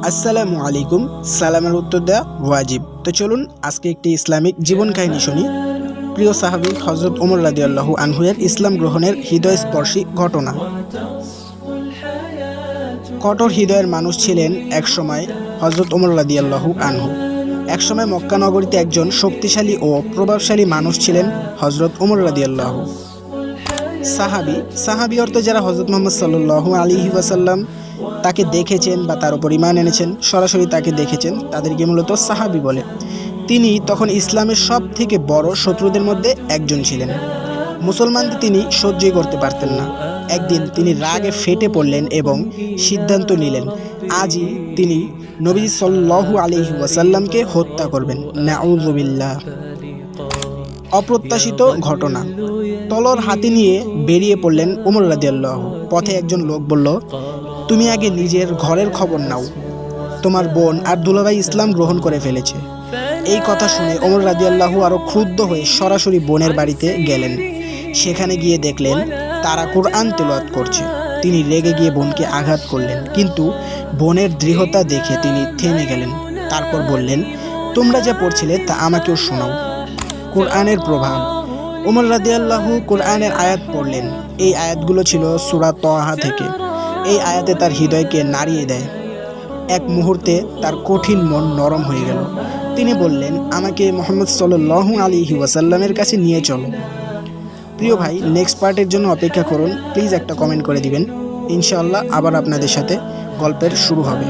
আসসালামু আলাইকুম। সালামের উত্তর দেওয়া ওয়াজিব। তো চলুন আজকে একটি ইসলামিক জীবন কাহিনী শুনি। প্রিয় সাহাবী হযরত ওমর রাদিয়াল্লাহু আনহু এর ইসলাম গ্রহণের হৃদয়স্পর্শী ঘটনা। কঠোর হৃদয়ের মানুষ ছিলেন একসময় হযরত ওমর রাদিয়াল্লাহু আনহু। একসময় মক্কা নগরীতে একজন শক্তিশালী ও প্রভাবশালী মানুষ ছিলেন হযরত ওমর রাদিয়াল্লাহু। সাহাবী অর্থ যারা হযরত মুহাম্মদ সাল্লাল্লাহু আলাইহি ওয়াসাল্লাম তাকে দেখেছেন বা তার উপর ঈমান এনেছেন, সরাসরি তাকে দেখেছেন, তাদেরকে মূলত সাহাবী বলে। তিনি তখন ইসলামের সব থেকে বড় শত্রুদের মধ্যে একজন ছিলেন। মুসলমানদের তিনি সহ্যই করতে পারতেন না। একদিন তিনি রাগে ফেটে পড়লেন এবং সিদ্ধান্ত নিলেন আজই তিনি নবী সাল্লাল্লাহু আলাইহি ওয়াসাল্লামকে হত্যা করবেন। নাউযুবিল্লাহ। অপ্রত্যাশিত ঘটনা। তলোয়ার হাতে নিয়ে বেরিয়ে পড়লেন ওমর রাদিয়াল্লাহু। পথে একজন লোক বলল, তুমি আগে নিজের ঘরের খবর নাও, তোমার বোন আর দুলাভাই ইসলাম গ্রহণ করে ফেলেছে। এই কথা শুনে ওমর রাদিয়াল্লাহু আরো ক্রুদ্ধ হয়ে সরাসরি বোনের বাড়িতে গেলেন। সেখানে গিয়ে দেখলেন তারা কুরআন তেলাওয়াত করছে। তিনি রেগে গিয়ে বোনকে আঘাত করলেন, কিন্তু বোনের দৃঢ়তা দেখে তিনি থেমে গেলেন। তারপর বললেন, তোমরা যা পড়ছিলে তা আমাকেও শোনাও। কুরআনের প্রভাব। ওমর রাদিয়াল্লাহু কুরআনের আয়াত পড়লেন। এই আয়াতগুলো ছিল সূরা তাহা থেকে। এই আয়াতে তার হৃদয়কে নাড়িয়ে দেয়। এক মুহূর্তে তার কঠিন মন নরম হয়ে গেল। তিনি বললেন, আমাকে মুহাম্মদ সাল্লাল্লাহু আলাইহি ওয়াসাল্লামের কাছে নিয়ে চলো। প্রিয় ভাই, নেক্সট পার্টের জন্য অপেক্ষা করুন। প্লিজ একটা কমেন্ট করে দিবেন। ইনশাআল্লাহ আবার আপনাদের সাথে গল্পের শুরু হবে।